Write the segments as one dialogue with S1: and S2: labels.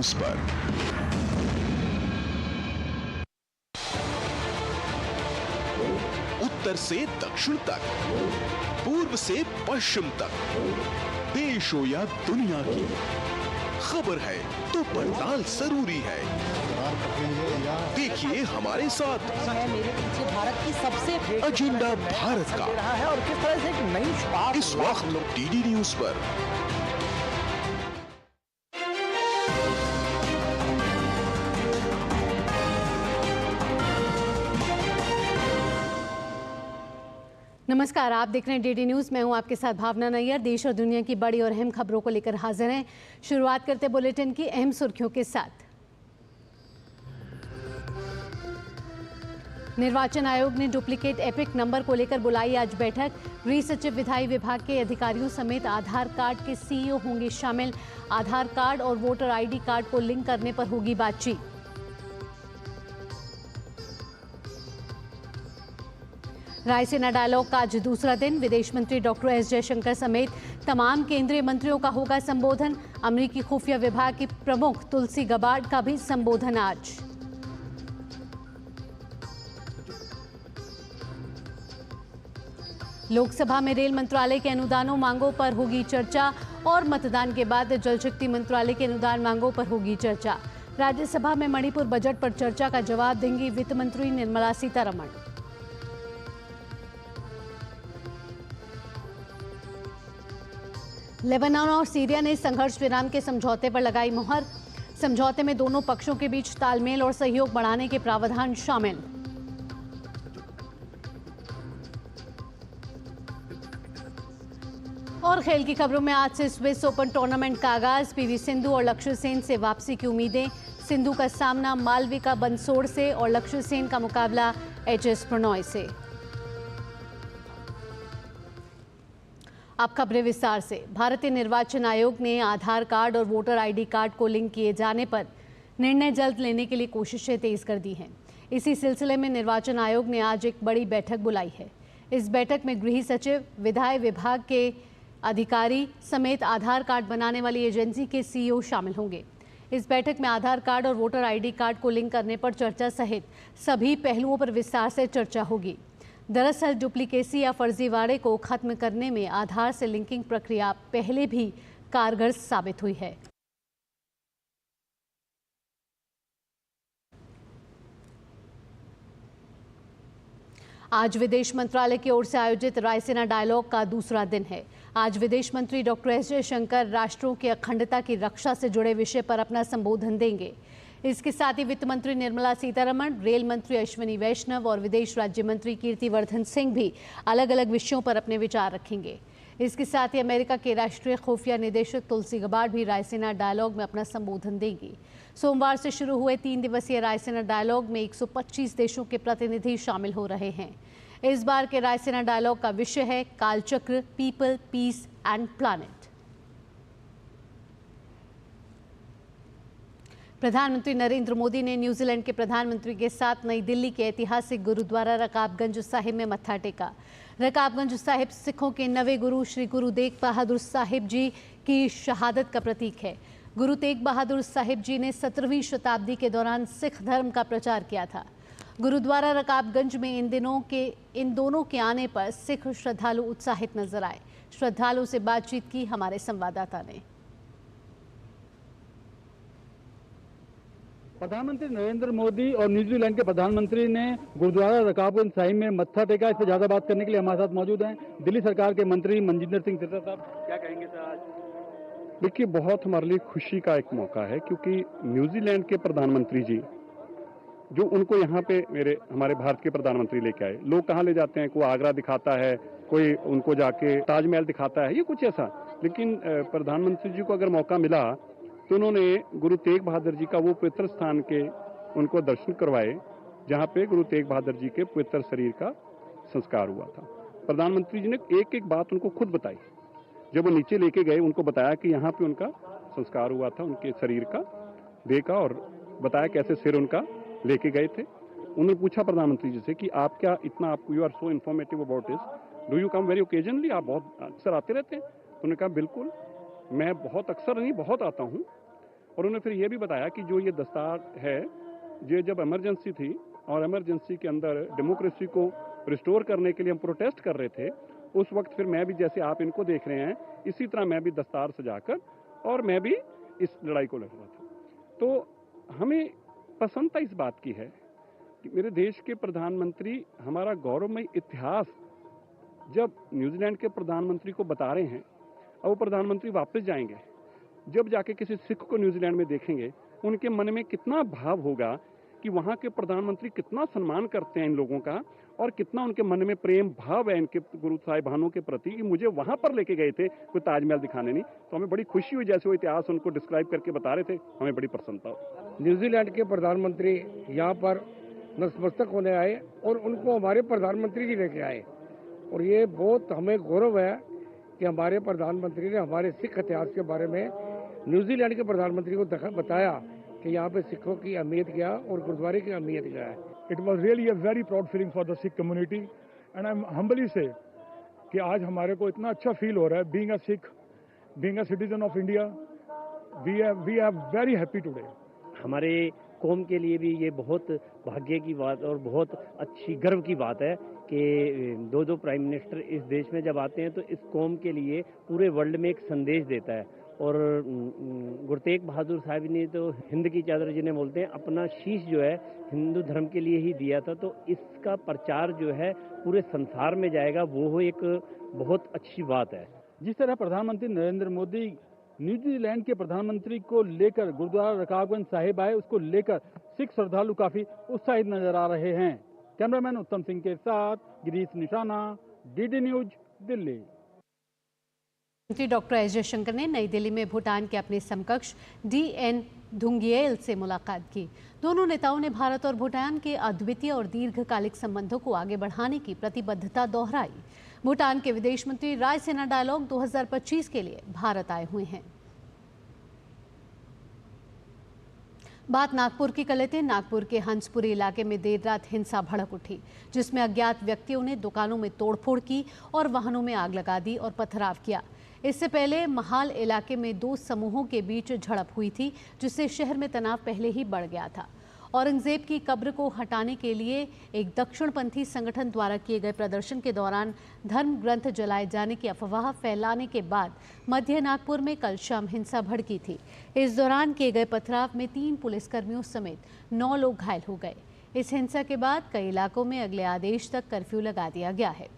S1: News पर। उत्तर से दक्षिण तक, पूर्व से पश्चिम तक, देश हो या दुनिया की खबर है तो पड़ताल जरूरी है। देखिए हमारे साथ
S2: मेरे पीछे भारत की सबसे
S1: एजेंडा भारत का
S2: है और किस तरह से एक नई शुरुआत
S1: इस वक्त डीडी न्यूज पर।
S3: नमस्कार, आप देख रहे हैं डीडी न्यूज। मैं हूं आपके साथ भावना नैयर। देश और दुनिया की बड़ी और अहम खबरों को लेकर हाजिर हैं। शुरुआत करते बुलेटिन की अहम सुर्खियों के साथ। निर्वाचन आयोग ने डुप्लीकेट एपिक नंबर को लेकर बुलाई आज बैठक। गृह सचिव, विधायी विभाग के अधिकारियों समेत आधार कार्ड के सीईओ होंगे शामिल। आधार कार्ड और वोटर आईडी कार्ड को लिंक करने पर होगी बातचीत। रायसीना डायलॉग का आज दूसरा दिन। विदेश मंत्री डॉक्टर एस जयशंकर समेत तमाम केंद्रीय मंत्रियों का होगा संबोधन। अमेरिकी खुफिया विभाग की प्रमुख तुलसी गबार्ड का भी संबोधन आज। लोकसभा में रेल मंत्रालय के अनुदानों मांगों पर होगी चर्चा और मतदान के बाद जल शक्ति मंत्रालय के अनुदान मांगों पर होगी चर्चा। राज्यसभा में मणिपुर बजट पर चर्चा का जवाब देंगी वित्त मंत्री निर्मला सीतारमण। लेबनान और सीरिया ने संघर्ष विराम के समझौते पर लगाई मुहर। समझौते में दोनों पक्षों के बीच तालमेल और सहयोग बढ़ाने के प्रावधान शामिल। और खेल की खबरों में आज से स्विस ओपन टूर्नामेंट का आगाज। पीवी सिंधु और लक्ष्य सेन से वापसी की उम्मीदें। सिंधु का सामना मालविका बंसोड़ से और लक्ष्य सेन का मुकाबला एचएस प्रणॉय से। अब खबरें विस्तार से। भारतीय निर्वाचन आयोग ने आधार कार्ड और वोटर आईडी कार्ड को लिंक किए जाने पर निर्णय जल्द लेने के लिए कोशिशें तेज कर दी हैं। इसी सिलसिले में निर्वाचन आयोग ने आज एक बड़ी बैठक बुलाई है। इस बैठक में गृह सचिव, विधायी विभाग के अधिकारी समेत आधार कार्ड बनाने वाली एजेंसी के सीईओ शामिल होंगे। इस बैठक में आधार कार्ड और वोटर आईडी कार्ड को लिंक करने पर चर्चा सहित सभी पहलुओं पर विस्तार से चर्चा होगी। दरअसल डुप्लीकेसी या फर्जीवाड़े को खत्म करने में आधार से लिंकिंग प्रक्रिया पहले भी कारगर साबित हुई है। आज विदेश मंत्रालय की ओर से आयोजित रायसीना डायलॉग का दूसरा दिन है। आज विदेश मंत्री डॉक्टर एस जयशंकर राष्ट्रों की अखंडता की रक्षा से जुड़े विषय पर अपना संबोधन देंगे। इसके साथ ही वित्त मंत्री निर्मला सीतारमण, रेल मंत्री अश्विनी वैष्णव और विदेश राज्य मंत्री कीर्तिवर्धन सिंह भी अलग अलग विषयों पर अपने विचार रखेंगे। इसके साथ ही अमेरिका के राष्ट्रीय खुफिया निदेशक तुलसी गबार्ड भी रायसीना डायलॉग में अपना संबोधन देंगी। सोमवार से शुरू हुए 3 दिवसीय रायसीना डायलॉग में 125 देशों के प्रतिनिधि शामिल हो रहे हैं। इस बार के रायसीना डायलॉग का विषय है कालचक्र, पीपल, पीस एंड प्लैनेट। प्रधानमंत्री नरेंद्र मोदी ने न्यूजीलैंड के प्रधानमंत्री के साथ नई दिल्ली के ऐतिहासिक गुरुद्वारा रकाबगंज साहिब में मत्था टेका। रकाबगंज साहिब सिखों के नवे गुरु श्री गुरु तेग बहादुर साहिब जी की शहादत का प्रतीक है। गुरु तेग बहादुर साहिब जी ने 17वीं शताब्दी के दौरान सिख धर्म का प्रचार किया था। गुरुद्वारा रकाबगंज में इन दोनों के आने पर सिख श्रद्धालु उत्साहित नजर आए। श्रद्धालुओं से बातचीत की हमारे संवाददाता ने।
S4: प्रधानमंत्री नरेंद्र मोदी और न्यूजीलैंड के प्रधानमंत्री ने गुरुद्वारा रकाबगंज साहिब में मत्था टेका। इससे ज्यादा बात करने के लिए हमारे साथ मौजूद हैं दिल्ली सरकार के मंत्री मनजिंदर सिंह सिरसा साहब। क्या कहेंगे सर आज?
S5: देखिए, बहुत हमारे लिए खुशी का एक मौका है क्योंकि न्यूजीलैंड के प्रधानमंत्री जी जो उनको यहाँ पे हमारे भारत के प्रधानमंत्री लेके आए। लोग कहाँ ले जाते हैं, कोई आगरा दिखाता है, कोई उनको जाके ताजमहल दिखाता है, ये कुछ ऐसा। लेकिन प्रधानमंत्री जी को अगर मौका मिला तो उन्होंने गुरु तेग बहादुर जी का वो पवित्र स्थान के उनको दर्शन करवाए जहाँ पे गुरु तेग बहादुर जी के पवित्र शरीर का संस्कार हुआ था। प्रधानमंत्री जी ने एक एक बात उनको खुद बताई। जब वो नीचे लेके गए उनको बताया कि यहाँ पे उनका संस्कार हुआ था, उनके शरीर का, देह का, और बताया कैसे सिर उनका लेके गए थे। उन्होंने पूछा प्रधानमंत्री जी से कि आप क्या इतना, आपको, you are so informative about this, do you come very occasionally, आप बहुत अक्सर आते रहते हैं? उन्होंने कहा बिल्कुल, मैं बहुत अक्सर नहीं, बहुत आता हूँ। और उन्होंने फिर ये भी बताया कि जो ये दस्तार है, ये जब इमरजेंसी थी और इमरजेंसी के अंदर डेमोक्रेसी को रिस्टोर करने के लिए हम प्रोटेस्ट कर रहे थे, उस वक्त फिर मैं भी, जैसे आप इनको देख रहे हैं, इसी तरह मैं भी दस्तार सजाकर और मैं भी इस लड़ाई को लड़ रहा था। तो हमें प्रसन्नता इस बात की है कि मेरे देश के प्रधानमंत्री हमारा गौरवमय इतिहास जब न्यूजीलैंड के प्रधानमंत्री को बता रहे हैं और वो प्रधानमंत्री वापस जाएंगे, जब जाके किसी सिख को न्यूजीलैंड में देखेंगे, उनके मन में कितना भाव होगा कि वहाँ के प्रधानमंत्री कितना सम्मान करते हैं इन लोगों का और कितना उनके मन में प्रेम भाव है इनके गुरु साहिबानों के प्रति कि मुझे वहाँ पर लेके गए थे कोई ताजमहल दिखाने नहीं। तो हमें बड़ी खुशी हुई, जैसे वो इतिहास उनको डिस्क्राइब करके बता रहे थे, हमें बड़ी प्रसन्नता हुई।
S6: न्यूजीलैंड के प्रधानमंत्री यहाँ पर नतमस्तक होने आए और उनको हमारे प्रधानमंत्री जी लेके आए, और ये बहुत हमें गौरव है कि हमारे प्रधानमंत्री ने हमारे सिख इतिहास के बारे में न्यूजीलैंड के प्रधानमंत्री को बताया कि यहाँ पे सिखों की अहमियत क्या और गुरुद्वारे की अहमियत क्या है।
S7: It was really a very proud feeling for the Sikh community, and I'm humbly say कि आज हमारे को इतना अच्छा फील हो रहा है, being a Sikh, being a citizen of India, we are very happy today.
S8: हमारे कौम के लिए भी ये बहुत भाग्य की बात और बहुत अच्छी गर्व की बात है कि दो प्राइम मिनिस्टर इस देश में जब आते हैं तो इस कौम के लिए पूरे वर्ल्ड में एक संदेश देता है। और गुरु तेग बहादुर साहब ने तो हिंद की चादर जिन्हें बोलते हैं, अपना शीश जो है हिंदू धर्म के लिए ही दिया था, तो इसका प्रचार जो है पूरे संसार में जाएगा, वो एक बहुत अच्छी बात है।
S4: जिस तरह प्रधानमंत्री नरेंद्र मोदी न्यूजीलैंड के प्रधानमंत्री को लेकर गुरुद्वारा रकाबगंज साहिब आए, उसको लेकर सिख श्रद्धालु काफी उत्साहित नजर आ रहे हैं। कैमरामैन उत्तम सिंह के साथ गिरीश निशाना, डीडी न्यूज, दिल्ली।
S3: मंत्री डॉक्टर एस जयशंकर ने नई दिल्ली में भूटान के अपने समकक्ष DN धुंगिएल से मुलाकात की। दोनों नेताओं ने भारत और भूटान के अद्वितीय और दीर्घकालिक संबंधों को आगे बढ़ाने की प्रतिबद्धता दोहराई। भूटान के विदेश मंत्री रायसीना डायलॉग 2025 के लिए भारत आए हुए हैं। बात नागपुर की कर लेते हैं। नागपुर के हंसपुरी इलाके में देर रात हिंसा भड़क उठी, जिसमें अज्ञात व्यक्तियों ने दुकानों में तोड़फोड़ की और वाहनों में आग लगा दी और पथराव किया। इससे पहले महाल इलाके में दो समूहों के बीच झड़प हुई थी, जिससे शहर में तनाव पहले ही बढ़ गया था। औरंगजेब की कब्र को हटाने के लिए एक दक्षिणपंथी संगठन द्वारा किए गए प्रदर्शन के दौरान धर्म ग्रंथ जलाए जाने की अफवाह फैलाने के बाद मध्य नागपुर में कल शाम हिंसा भड़की थी। इस दौरान किए गए पथराव में 3 पुलिसकर्मियों समेत 9 लोग घायल हो गए। इस हिंसा के बाद कई इलाकों में अगले आदेश तक कर्फ्यू लगा दिया गया है।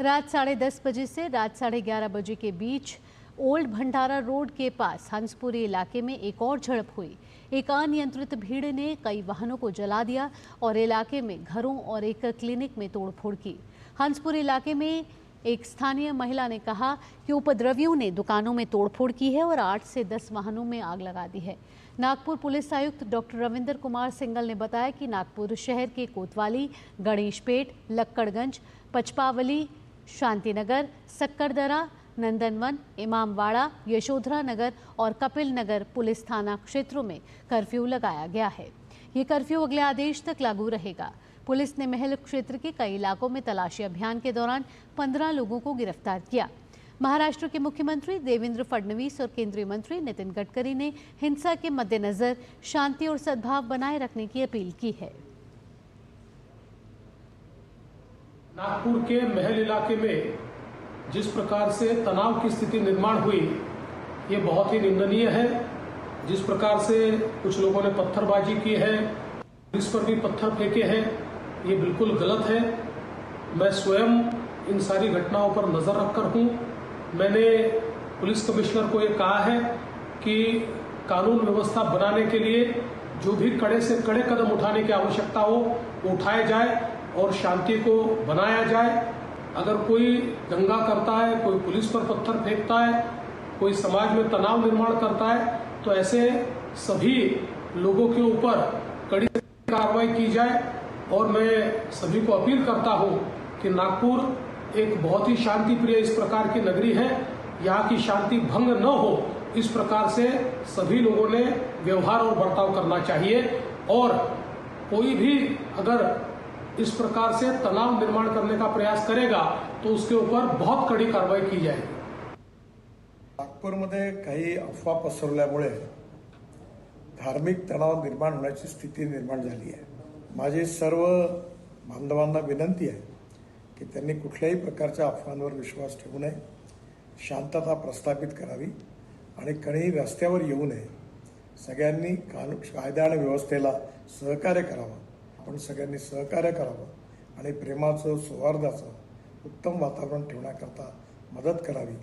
S3: रात 10:30 बजे से रात 11:30 बजे के बीच ओल्ड भंडारा रोड के पास हंसपुरी इलाके में एक और झड़प हुई। एक अनियंत्रित भीड़ ने कई वाहनों को जला दिया और इलाके में घरों और एक क्लिनिक में तोड़फोड़ की। हंसपुरी इलाके में एक स्थानीय महिला ने कहा कि उपद्रवियों ने दुकानों में तोड़फोड़ की है और 8 से 10 वाहनों में आग लगा दी है। नागपुर पुलिस आयुक्त डॉक्टर रविंदर कुमार सिंगल ने बताया कि नागपुर शहर के कोतवाली, गणेशपेट, लक्कड़गंज, पचपावली, शांतिनगर, सक्करदरा, नंदनवन, इमामवाड़ा, यशोधरा नगर और कपिल नगर पुलिस थाना क्षेत्रों में कर्फ्यू लगाया गया है। ये कर्फ्यू अगले आदेश तक लागू रहेगा। पुलिस ने महल क्षेत्र के कई इलाकों में तलाशी अभियान के दौरान 15 लोगों को गिरफ्तार किया। महाराष्ट्र के मुख्यमंत्री देवेंद्र फडणवीस और केंद्रीय मंत्री नितिन गडकरी ने हिंसा के मद्देनजर शांति और सद्भाव बनाए रखने की अपील की है।
S9: नागपुर के महल इलाके में जिस प्रकार से तनाव की स्थिति निर्माण हुई, ये बहुत ही निंदनीय है। जिस प्रकार से कुछ लोगों ने पत्थरबाजी की है, पुलिस पर भी पत्थर फेंके हैं, ये बिल्कुल गलत है। मैं स्वयं इन सारी घटनाओं पर नजर रखकर हूँ। मैंने पुलिस कमिश्नर को ये कहा है कि कानून व्यवस्था बनाने के लिए जो भी कड़े से कड़े कदम उठाने की आवश्यकता हो वो उठाए जाए और शांति को बनाया जाए। अगर कोई दंगा करता है, कोई पुलिस पर पत्थर फेंकता है, कोई समाज में तनाव निर्माण करता है, तो ऐसे सभी लोगों के ऊपर कड़ी कार्रवाई की जाए। और मैं सभी को अपील करता हूं कि नागपुर एक बहुत ही शांति प्रिय इस प्रकार की नगरी है, यहाँ की शांति भंग न हो, इस प्रकार से सभी लोगों ने व्यवहार और बर्ताव करना चाहिए। और कोई भी अगर इस प्रकार से तनाव निर्माण करने का प्रयास करेगा तो उसके ऊपर बहुत कड़ी कारवाई की जाएगी।
S10: नागपूरमध्ये काही अफवा पसरल्यामुळे धार्मिक तणाव निर्माण होण्याची स्थिती निर्माण झाली आहे. माझी सर्व बांधवांना विनंती आहे की त्यांनी कुठल्याही प्रकारच्या अफवांवर विश्वास ठेवू नये, शांतता प्रस्थापित करावी आणि कोणीही रस्त्यावर येऊ नये. सगळ्यांनी कायदा आणि व्यवस्थेला सहकार्य करावं. आपण सगळ्यांनी सहकार्य करावं आणि प्रेमाचं, सौहार्दाचं उत्तम वातावरण ठेवण्याकरता मदत करावी.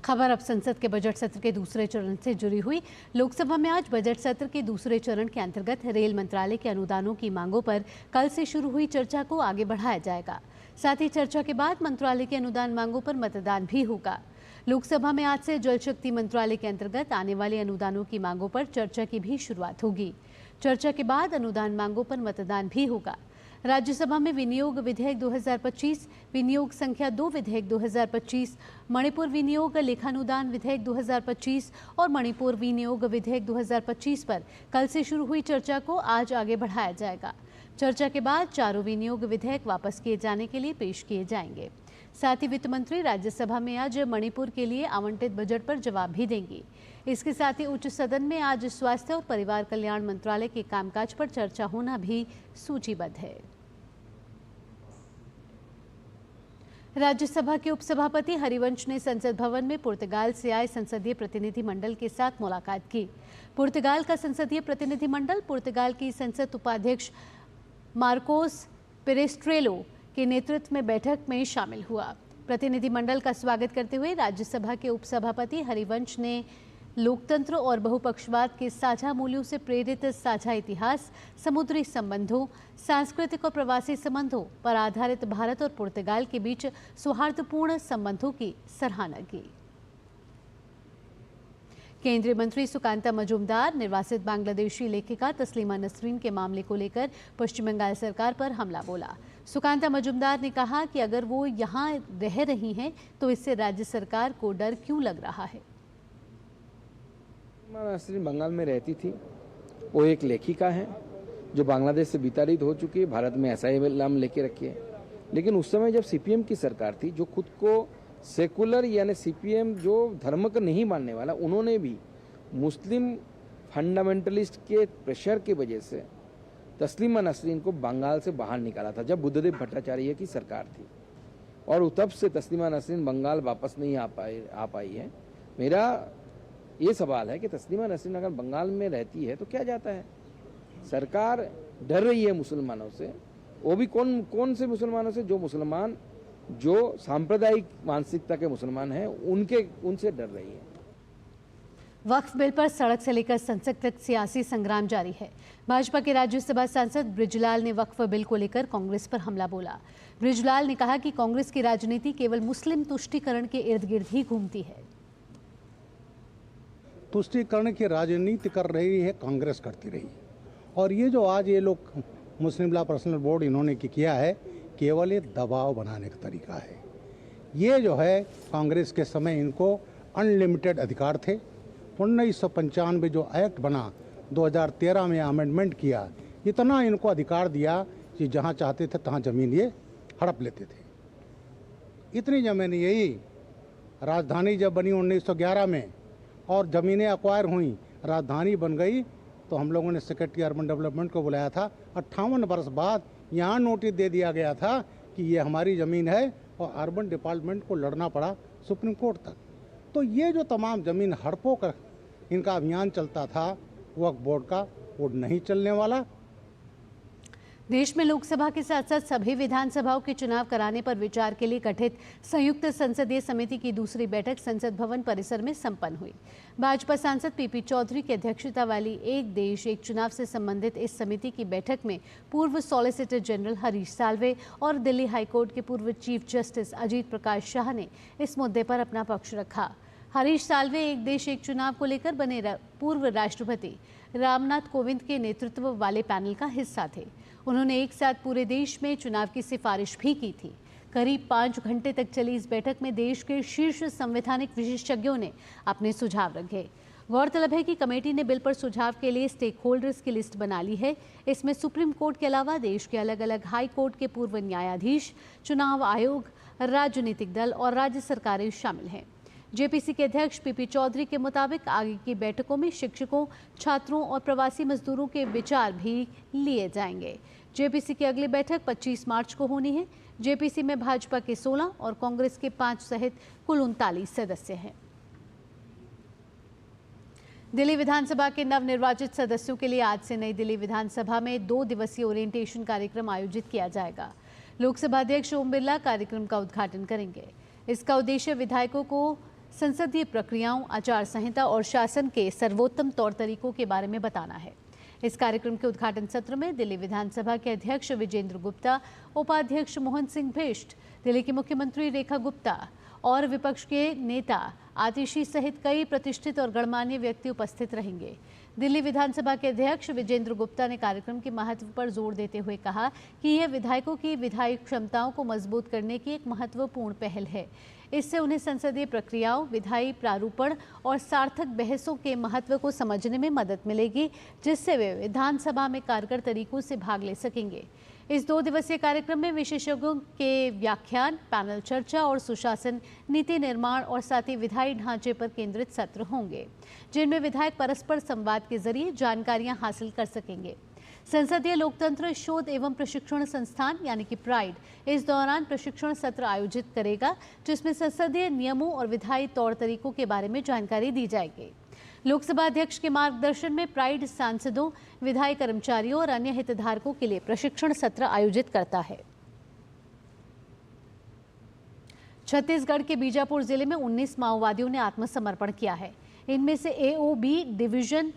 S3: खबर अब संसद के बजट सत्र के दूसरे चरण से जुड़ी हुई। लोकसभा में आज बजट सत्र के दूसरे चरण के अंतर्गत रेल मंत्रालय के अनुदानों की मांगों पर कल से शुरू हुई चर्चा को आगे बढ़ाया जाएगा। साथ ही चर्चा के बाद मंत्रालय के अनुदान मांगों पर मतदान भी होगा। लोकसभा में आज से जल शक्ति मंत्रालय के अंतर्गत आने वाले अनुदानों की मांगों पर चर्चा की भी शुरुआत होगी। चर्चा के बाद अनुदान मांगों पर मतदान भी होगा। राज्यसभा में विनियोग विधेयक 2025, विनियोग संख्या 2 विधेयक 2025, मणिपुर विनियोग लेखानुदान विधेयक 2025 और मणिपुर विनियोग विधेयक 2025 पर कल से शुरू हुई चर्चा को आज आगे बढ़ाया जाएगा। चर्चा के बाद चारों विनियोग विधेयक वापस किए जाने के लिए पेश किए जाएंगे। साथ ही वित्त मंत्री राज्यसभा में आज मणिपुर के लिए आवंटित बजट पर जवाब भी देंगी। इसके साथ ही उच्च सदन में आज स्वास्थ्य और परिवार कल्याण मंत्रालय के कामकाज पर चर्चा होना भी सूचीबद्ध है। राज्यसभा के उपसभापति हरिवंश ने संसद भवन में पुर्तगाल से आए संसदीय प्रतिनिधि मंडल के साथ मुलाकात की। पुर्तगाल का संसदीय प्रतिनिधि मंडल पुर्तगाल की संसद उपाध्यक्ष मार्कोस पेरेस्ट्रेलो के नेतृत्व में बैठक में शामिल हुआ। प्रतिनिधिमंडल का स्वागत करते हुए राज्यसभा के उपसभापति हरिवंश ने लोकतंत्र और बहुपक्षवाद के साझा मूल्यों से प्रेरित साझा इतिहास, समुद्री संबंधों, सांस्कृतिक और प्रवासी संबंधों पर आधारित भारत और पुर्तगाल के बीच सौहार्दपूर्ण संबंधों की सराहना की। केंद्रीय मंत्री सुकांता मजूमदार निर्वासित बांग्लादेशी लेखिका तस्लीमा नसरीन के मामले को लेकर पश्चिम बंगाल सरकार पर हमला बोला। सुकांता मजूमदार ने कहा कि अगर वो यहाँ रह रही हैं तो इससे राज्य सरकार को डर क्यों लग रहा है।
S11: नसरीन बंगाल में रहती थी। वो एक लेखिका है जो बांग्लादेश से विताड़ित हो चुकी है, भारत में असाइलम लेके रखी है। लेकिन उस समय जब सीपीएम की सरकार थी, जो खुद को सेकुलर यानी सीपीएम जो धर्म को नहीं मानने वाला, उन्होंने भी मुस्लिम फंडामेंटलिस्ट के प्रेशर की वजह से तस्लीमा नसरीन को बंगाल से बाहर निकाला था जब बुद्धदेव भट्टाचार्य की सरकार थी। और तब से तस्लीमा नसरीन बंगाल वापस नहीं आ पाई है। मेरा ये सवाल है कि तस्लीमा नसरीन अगर बंगाल में रहती है तो क्या जाता है। सरकार डर रही है मुसलमानों से, वो भी कौन से मुसलमानों से, जो मुसलमान जो सांप्रदायिक मानसिकता के मुसलमान हैं उनसे डर रही है।
S3: वक्फ बिल पर सड़क से लेकर संसद तक सियासी संग्राम जारी है। भाजपा के राज्यसभा सांसद बृजलाल ने वक्फ बिल को लेकर कांग्रेस पर हमला बोला। बृजलाल ने कहा कि कांग्रेस की राजनीति केवल मुस्लिम तुष्टीकरण के इर्द गिर्द ही घूमती है।
S12: तुष्टीकरण की राजनीति कर रही है कांग्रेस, करती रही। और ये जो आज ये लोग मुस्लिम लॉ पर्सनल बोर्ड इन्होंने किया है, केवल ये दबाव बनाने का तरीका है। ये जो है कांग्रेस के समय इनको अनलिमिटेड अधिकार थे। 1995 जो एक्ट बना, 2013 में अमेंडमेंट किया, इतना इनको अधिकार दिया कि जहाँ चाहते थे तहाँ ज़मीन ये हड़प लेते थे। इतनी ज़मीन यही राजधानी जब बनी 1911 में और ज़मीनें अक्वायर हुई, राजधानी बन गई, तो हम लोगों ने सेक्रेटरी अर्बन डेवलपमेंट को बुलाया था। 58 वर्ष बाद यहाँ नोटिस दे दिया गया था कि ये हमारी ज़मीन है और अर्बन डिपार्टमेंट को लड़ना पड़ा सुप्रीम कोर्ट तक। तो ये जो तमाम ज़मीन हड़पों का इनका अभियान चलता था, वक्फ बोर्ड का, वो नहीं चलने वाला।
S3: देश में लोकसभा के साथ साथ सभी विधानसभाओं के चुनाव कराने पर विचार के लिए गठित संयुक्त संसदीय समिति की दूसरी बैठक संसद भवन परिसर में संपन्न हुई। भाजपा सांसद पीपी चौधरी की अध्यक्षता वाली एक देश एक चुनाव से संबंधित इस समिति की बैठक में पूर्व सॉलिसिटर जनरल हरीश साल्वे और दिल्ली हाईकोर्ट के पूर्व चीफ जस्टिस अजीत प्रकाश शाह ने इस मुद्दे पर अपना पक्ष रखा। हरीश साल्वे एक देश एक चुनाव को लेकर बने पूर्व राष्ट्रपति रामनाथ कोविंद के नेतृत्व वाले पैनल का हिस्सा थे। उन्होंने एक साथ पूरे देश में चुनाव की सिफारिश भी की थी। करीब 5 घंटे तक चली इस बैठक में देश के शीर्ष संवैधानिक विशेषज्ञों ने अपने सुझाव रखे। गौरतलब है कि कमेटी ने बिल पर सुझाव के लिए स्टेक होल्डर्स की लिस्ट बना ली है। इसमें सुप्रीम कोर्ट के अलावा देश के अलग अलग हाई कोर्ट के पूर्व न्यायाधीश, चुनाव आयोग, राजनीतिक दल और राज्य सरकारें शामिल हैं। जेपीसी के अध्यक्ष पीपी चौधरी के मुताबिक आगे की बैठकों में शिक्षकों, छात्रों और प्रवासी मजदूरों के विचार भी लिए जाएंगे। जेपीसी की अगली बैठक 25 मार्च को होनी है। जेपीसी में भाजपा के 16 और कांग्रेस के 5 सहित कुल 39 सदस्य हैं। दिल्ली विधानसभा के नवनिर्वाचित सदस्यों के लिए आज से नई दिल्ली विधानसभा में 2 दिवसीय ओरिएंटेशन कार्यक्रम आयोजित किया जाएगा। लोकसभा अध्यक्ष ओम बिरला कार्यक्रम का उद्घाटन करेंगे। इसका उद्देश्य विधायकों को संसदीय प्रक्रियाओं, आचार संहिता और शासन के सर्वोत्तम तौर तरीकों के बारे में बताना है। इस कार्यक्रम के उद्घाटन सत्र में दिल्ली विधानसभा के अध्यक्ष विजेंद्र गुप्ता, उपाध्यक्ष मोहन सिंह बिष्ट, दिल्ली की मुख्यमंत्री रेखा गुप्ता और विपक्ष के नेता आतिशी सहित कई प्रतिष्ठित और गणमान्य व्यक्ति उपस्थित रहेंगे। दिल्ली विधानसभा के अध्यक्ष विजेंद्र गुप्ता ने कार्यक्रम के महत्व पर जोर देते हुए कहा कि यह विधायकों की विधायी क्षमताओं को मजबूत करने की एक महत्वपूर्ण पहल है। इससे उन्हें संसदीय प्रक्रियाओं, विधायी प्रारूपण और सार्थक बहसों के महत्व को समझने में मदद मिलेगी, जिससे वे विधानसभा में कारगर तरीकों से भाग ले सकेंगे। इस 2 दिवसीय कार्यक्रम में विशेषज्ञों के व्याख्यान, पैनल चर्चा और सुशासन, नीति निर्माण और साथ ही विधायी ढांचे पर केंद्रित सत्र होंगे, जिनमें विधायक परस्पर संवाद के जरिए जानकारियां हासिल कर सकेंगे। संसदीय लोकतंत्र शोध एवं प्रशिक्षण संस्थान यानी कि प्राइड इस दौरान प्रशिक्षण सत्र आयोजित करेगा, जिसमें संसदीय नियमों और विधायी तौर तरीकों के बारे में जानकारी दी जाएगी। लोकसभा अध्यक्ष के मार्गदर्शन में प्राइड सांसदों, विधायी कर्मचारियों और अन्य हितधारकों के लिए प्रशिक्षण सत्र आयोजित करता है। छत्तीसगढ़ के बीजापुर जिले में 19 माओवादियों ने आत्मसमर्पण किया है। इनमें से AOB division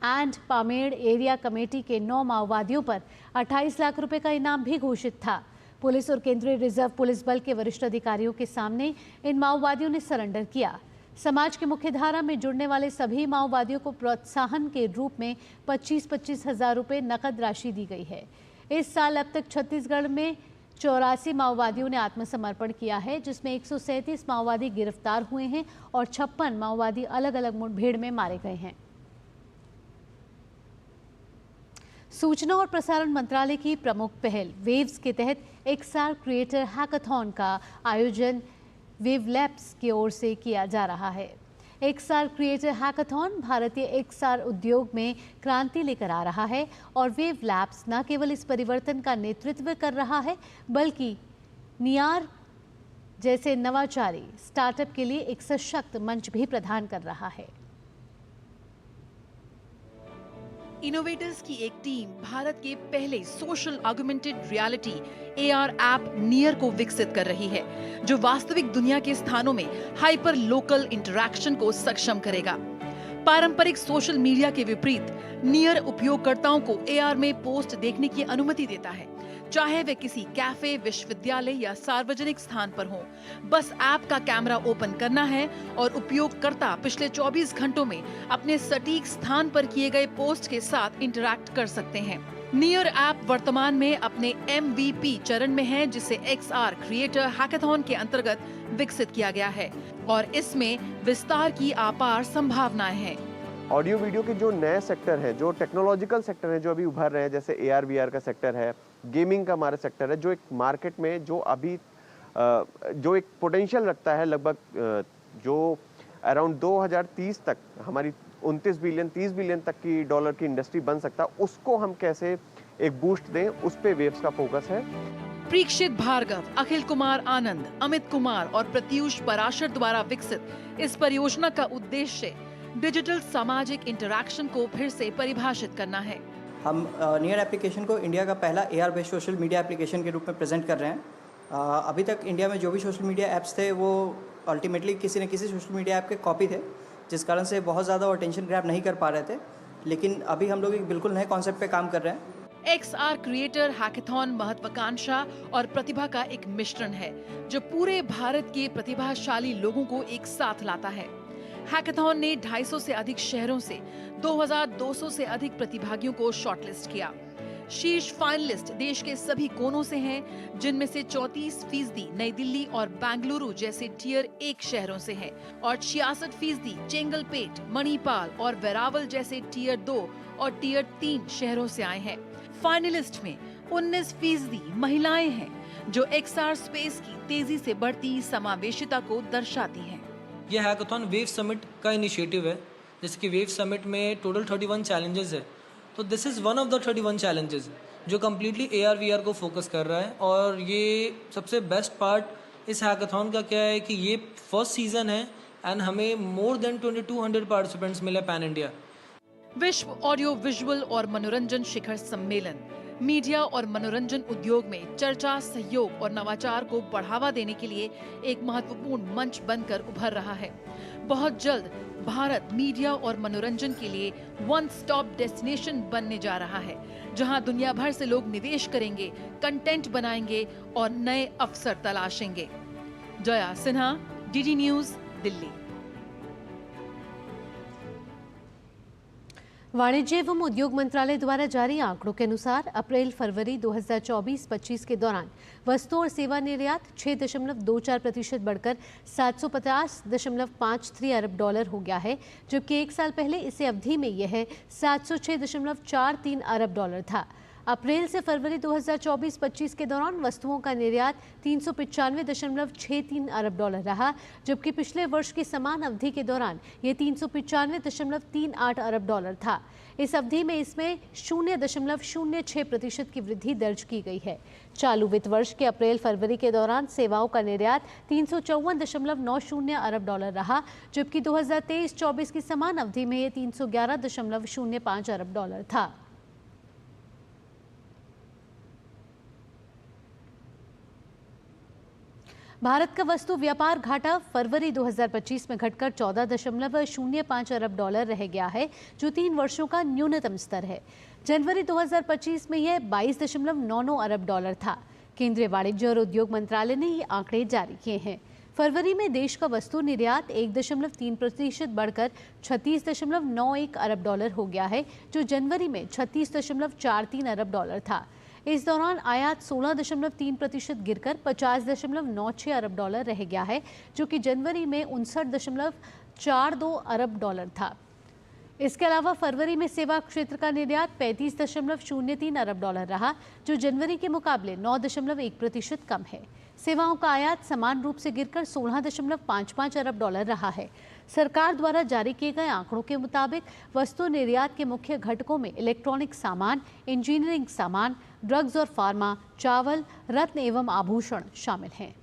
S3: and Pamed area committee के 9 माओवादियों पर 28 लाख रुपए का इनाम भी घोषित था। पुलिस और केंद्रीय रिजर्व पुलिस बल के वरिष्ठ अधिकारियों के सामने इन माओवादियों ने सरेंडर किया। समाज की मुख्य धारा में जुड़ने वाले सभी माओवादियों को प्रोत्साहन के रूप में 25-25 हजार रुपए नकद राशि दी गई है। इस साल अब तक छत्तीसगढ़ में 84 माओवादियों ने आत्मसमर्पण किया है, जिसमें 137 माओवादी गिरफ्तार हुए हैं और 56 माओवादी अलग अलग मुठभेड़ में मारे गए हैं। सूचना और प्रसारण मंत्रालय की प्रमुख पहल वेव्स के तहत XR क्रिएटर हैकाथॉन का आयोजन वेव लैब्स की ओर से किया जा रहा है। XR क्रिएटर हैकाथॉन भारतीय XR उद्योग में क्रांति लेकर आ रहा है और वेव लैब्स न केवल इस परिवर्तन का नेतृत्व कर रहा है, बल्कि नियार जैसे नवाचारी स्टार्टअप के लिए एक सशक्त मंच भी प्रदान कर रहा है।
S13: इनोवेटर्स की एक टीम भारत के पहले social augmented reality AR app near को विकसित कर रही है, जो वास्तविक दुनिया के स्थानों में हाइपर लोकल इंटरैक्शन को सक्षम करेगा। पारंपरिक सोशल मीडिया के विपरीत नियर उपयोगकर्ताओं को AR में पोस्ट देखने की अनुमति देता है, चाहे वे किसी कैफे, विश्वविद्यालय या सार्वजनिक स्थान पर हो। बस ऐप का कैमरा ओपन करना है और उपयोगकर्ता पिछले 24 घंटों में अपने सटीक स्थान पर किए गए पोस्ट के साथ इंटरैक्ट कर सकते हैं। नियर ऐप वर्तमान में अपने MVP चरण में है, जिसे XR क्रिएटर हैकाथॉन के अंतर्गत विकसित किया गया है और इसमें विस्तार की अपार संभावनाएं हैं।
S14: ऑडियो वीडियो के जो नए सेक्टर है, जो टेक्नोलॉजिकल सेक्टर है, जो अभी उभर रहे हैं, जैसे AR VR का सेक्टर है, गेमिंग का हमारा सेक्टर है, जो एक मार्केट में जो अभी जो एक पोटेंशियल रखता है, लगभग जो अराउंड 2030 तक हमारी 29 बिलियन 30 बिलियन तक की डॉलर की इंडस्ट्री बन सकता है, उसको हम कैसे एक बूस्ट दें, उस पे वेव्स का फोकस है।
S13: परीक्षित भार्गव, अखिल कुमार आनंद, अमित कुमार और प्रत्युष पराशर द्वारा विकसित इस परियोजना का उद्देश्य डिजिटल सामाजिक इंटरैक्शन को फिर से परिभाषित करना है।
S15: हम नियर एप्लीकेशन को इंडिया का पहला AR based social media application के रूप में प्रेजेंट कर रहे हैं। अभी तक इंडिया में जो भी सोशल मीडिया ऐप्स थे वो अल्टीमेटली किसी न किसी सोशल मीडिया ऐप के कॉपी थे, जिस कारण से बहुत ज़्यादा अटेंशन ग्रैब नहीं कर पा रहे थे। लेकिन अभी हम लोग एक बिल्कुल नए कॉन्सेप्ट पे काम कर रहे हैं।
S13: XR क्रिएटर हैकाथॉन महत्वाकांक्षा और प्रतिभा का एक मिश्रण है, जो पूरे भारत के प्रतिभाशाली लोगों को एक साथ लाता है। हैकाथॉन ने 250 से अधिक शहरों से 2200 से अधिक प्रतिभागियों को शॉर्टलिस्ट किया। शीर्ष फाइनलिस्ट देश के सभी कोनों से हैं, जिनमें से 34% नई दिल्ली और बेंगलुरु जैसे टियर 1 शहरों से हैं और 66% चेंगलपेट, मणिपाल और वेरावल जैसे टियर 2 और टियर 3 शहरों से आए हैं। फाइनलिस्ट में 19% महिलाएं हैं, जो XR स्पेस की तेजी से बढ़ती समावेशिता को दर्शाती हैं।
S16: ये हैकाथॉन वेव समिट का इनिशिएटिव है। जैसे कि वेव समिट में टोटल 31 चैलेंजेस है, तो this is one of the 31 challenges जो कम्प्लीटली AR VR को फोकस कर रहा है। और ये सबसे बेस्ट पार्ट इस हैकाथॉन का क्या है कि ये फर्स्ट सीजन है एंड हमें मोर देन 2200 पार्टिसिपेंट्स मिले पैन इंडिया।
S13: विश्व ऑडियो विजुअल और मनोरंजन शिखर सम्मेलन मीडिया और मनोरंजन उद्योग में चर्चा, सहयोग और नवाचार को बढ़ावा देने के लिए एक महत्वपूर्ण मंच बनकर उभर रहा है। बहुत जल्द भारत मीडिया और मनोरंजन के लिए वन स्टॉप डेस्टिनेशन बनने जा रहा है, जहां दुनिया भर से लोग निवेश करेंगे, कंटेंट बनाएंगे और नए अवसर तलाशेंगे। Jaya Sinha, DD news, Delhi.
S3: वाणिज्य एवं उद्योग मंत्रालय द्वारा जारी आंकड़ों के अनुसार अप्रैल-फरवरी 2024-25 के दौरान वस्तु और सेवा निर्यात 6.24% बढ़कर 750.53 अरब डॉलर हो गया है, जबकि एक साल पहले इसी अवधि में यह 706.43 अरब डॉलर था। अप्रैल से फरवरी 2024-25 के दौरान वस्तुओं का निर्यात 395.63 अरब डॉलर रहा, जबकि पिछले वर्ष की समान अवधि के दौरान ये 395.38 अरब डॉलर था। इस अवधि में इसमें 0.06% की वृद्धि दर्ज की गई है। चालू वित्त वर्ष के अप्रैल-फरवरी के दौरान सेवाओं का निर्यात 354.90 अरब डॉलर रहा, जबकि 2023-24 की समान अवधि में ये 311.05 अरब डॉलर था। भारत का वस्तु व्यापार घाटा फरवरी 2025 में घटकर 14.05 अरब डॉलर रह गया है, जो 3 वर्षों का न्यूनतम स्तर है। जनवरी 2025 में यह 22.99 अरब डॉलर था। केंद्रीय वाणिज्य और उद्योग मंत्रालय ने ये आंकड़े जारी किए हैं। फरवरी में देश का वस्तु निर्यात 1.3% बढ़कर 36.91 अरब डॉलर हो गया है, जो जनवरी में 36.43 अरब डॉलर था। इस दौरान आयात 16.3% गिरकर 50.96 अरब डॉलर रह गया है, जो कि जनवरी में 59.42 अरब डॉलर था। इसके अलावा फरवरी में सेवा क्षेत्र का निर्यात 35.03 अरब डॉलर रहा, जो जनवरी के मुकाबले 9.1% कम है। सेवाओं का आयात समान रूप से गिरकर 16.55 अरब डॉलर रहा है। सरकार द्वारा जारी किए गए आंकड़ों के मुताबिक वस्तु निर्यात के मुख्य घटकों में इलेक्ट्रॉनिक सामान, इंजीनियरिंग सामान, ड्रग्स और फार्मा, चावल, रत्न एवं आभूषण शामिल हैं।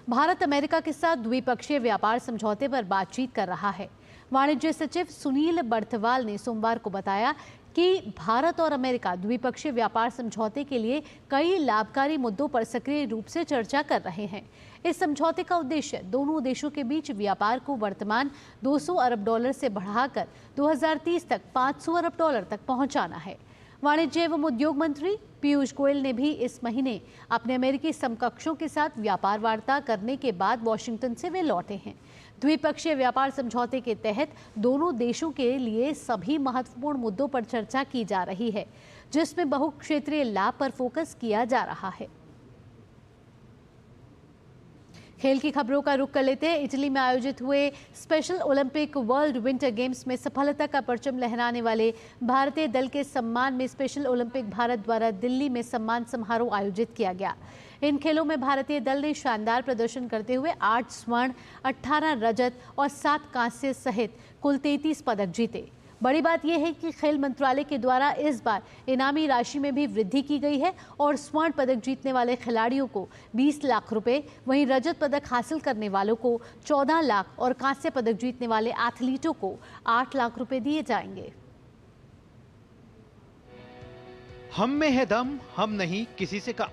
S3: भारत अमेरिका के साथ द्विपक्षीय व्यापार समझौते पर बातचीत कर रहा है। वाणिज्य सचिव सुनील बर्थवाल ने सोमवार को बताया कि भारत और अमेरिका द्विपक्षीय व्यापार समझौते के लिए कई लाभकारी मुद्दों पर सक्रिय रूप से चर्चा कर रहे हैं। इस समझौते का उद्देश्य दोनों देशों के बीच व्यापार को वर्तमान 200 अरब डॉलर से बढ़ाकर 2030 तक 500 अरब डॉलर तक पहुंचाना है। वाणिज्य एवं उद्योग मंत्री पीयूष गोयल ने भी इस महीने अपने अमेरिकी समकक्षों के साथ व्यापार वार्ता करने के बाद वॉशिंगटन से वे लौटे हैं। द्विपक्षीय व्यापार समझौते के तहत दोनों देशों के लिए सभी महत्वपूर्ण मुद्दों पर चर्चा की जा रही है, जिसमें बहुक्षेत्रीय लाभ पर फोकस किया जा रहा है। खेल की खबरों का रुख कर लेते हैं। इटली में आयोजित हुए special Olympic world winter games में सफलता का परचम लहराने वाले भारतीय दल के सम्मान में स्पेशल ओलंपिक भारत द्वारा दिल्ली में सम्मान समारोह आयोजित किया गया। इन खेलों में भारतीय दल ने शानदार प्रदर्शन करते हुए 8 स्वर्ण, 18 रजत और 7 कांस्य सहित कुल 33 पदक जीते। बड़ी बात यह है कि खेल मंत्रालय के द्वारा इस बार इनामी राशि में भी वृद्धि की गई है और स्वर्ण पदक जीतने वाले खिलाड़ियों को 20 लाख रुपए, वहीं रजत पदक हासिल करने वालों को 14 लाख और कांस्य पदक जीतने वाले एथलीटों को 8 लाख रुपए दिए जाएंगे।
S17: हम में है दम, हम नहीं किसी से कम।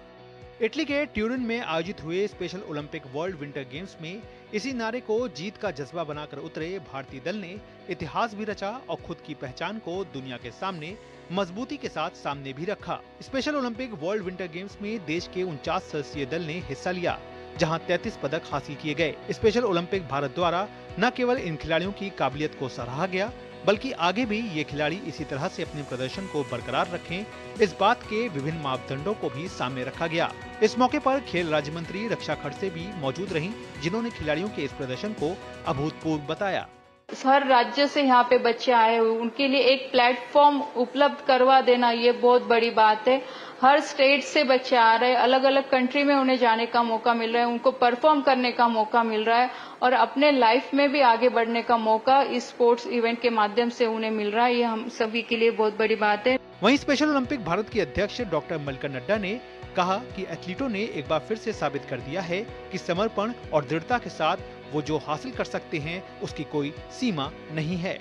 S17: इटली के ट्यूरिन में आयोजित हुए special Olympic world winter games में इसी नारे को जीत का जज्बा बनाकर उतरे भारतीय दल ने इतिहास भी रचा और खुद की पहचान को दुनिया के सामने मजबूती के साथ सामने भी रखा। Special Olympic world winter games में देश के 49 सदस्यीय दल ने हिस्सा लिया, जहां 33 पदक हासिल किए गए। स्पेशल ओलंपिक भारत द्वारा न केवल इन खिलाड़ियों की काबिलियत को सराहा गया, बल्कि आगे भी ये खिलाड़ी इसी तरह से अपने प्रदर्शन को बरकरार रखें, इस बात के विभिन्न मापदंडों को भी सामने रखा गया। इस मौके पर खेल राज्य मंत्री रक्षा खड़से भी मौजूद रहीं, जिन्होंने खिलाड़ियों के इस प्रदर्शन को अभूतपूर्व बताया।
S18: हर राज्य से यहाँ पे बच्चे आए हुए, उनके लिए एक प्लेटफॉर्म उपलब्ध करवा देना ये बहुत बड़ी बात है। हर स्टेट से बच्चे आ रहे हैं, अलग अलग कंट्री में उन्हें जाने का मौका मिल रहा है, उनको परफॉर्म करने का मौका मिल रहा है और अपने लाइफ में भी आगे बढ़ने का मौका इस स्पोर्ट्स इवेंट के माध्यम से उन्हें मिल रहा है। ये हम सभी के लिए बहुत बड़ी बात है।
S17: वहीं स्पेशल ओलंपिक भारत के अध्यक्ष डॉक्टर मल्लिका नड्डा ने कहा कि एथलीटों ने एक बार फिर से साबित कर दिया है कि समर्पण और दृढ़ता के साथ वो जो हासिल कर सकते हैं उसकी कोई सीमा नहीं है।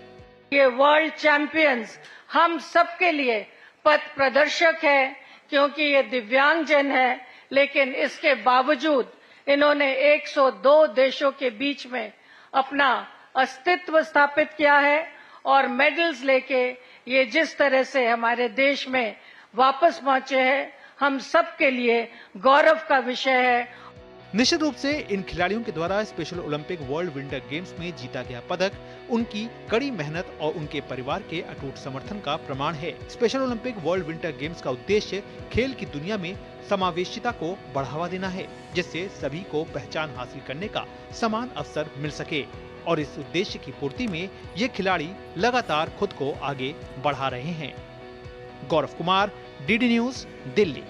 S19: ये वर्ल्ड चैंपियंस हम सबके लिए पथ प्रदर्शक है, क्योंकि ये दिव्यांगजन है, लेकिन इसके बावजूद इन्होंने 102 देशों के बीच में अपना अस्तित्व स्थापित किया है और मेडल्स लेके ये जिस तरह से हमारे देश में वापस पहुंचे हैं, हम सबके लिए गौरव का विषय है।
S17: निश्चित रूप से इन खिलाड़ियों के द्वारा special Olympic world winter games में जीता गया पदक उनकी कड़ी मेहनत और उनके परिवार के अटूट समर्थन का प्रमाण है। Special Olympic world winter games का उद्देश्य खेल की दुनिया में समावेशिता को बढ़ावा देना है, जिससे सभी को पहचान हासिल करने का समान अवसर मिल सके और इस उद्देश्य की पूर्ति में ये खिलाड़ी लगातार खुद को आगे बढ़ा रहे हैं। Gaurav Kumar, DD news, Delhi.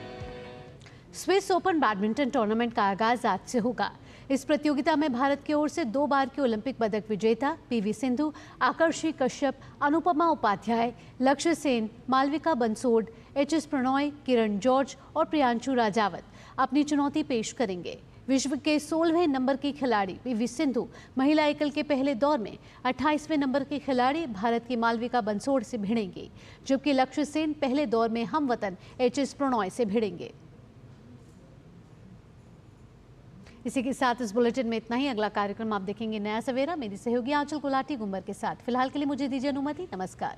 S3: Swiss Open badminton tournament का आगाज आज से होगा। इस प्रतियोगिता में भारत की ओर से 2 बार की ओलंपिक पदक विजेता पीवी सिंधु, आकर्षि कश्यप, अनुपमा उपाध्याय, लक्ष्य सेन, मालविका बंसोड, एचएस प्रणॉय, किरण जॉर्ज और प्रियांशु राजावत अपनी चुनौती पेश करेंगे। विश्व के 16वें नंबर की खिलाड़ी पीवी सिंधु महिला एकल के पहले दौर में 28वें नंबर की खिलाड़ी भारत की मालविका बंसोड से भिड़ेंगे, जबकि लक्ष्य सेन पहले दौर में हमवतन एचएस प्रणॉय से भिड़ेंगे। इसी के साथ इस बुलेटिन में इतना ही। अगला कार्यक्रम आप देखेंगे नया सवेरा, मेरी सहयोगी आंचल गुलाटी गुंबर के साथ। फिलहाल के लिए मुझे दीजिए अनुमति। नमस्कार।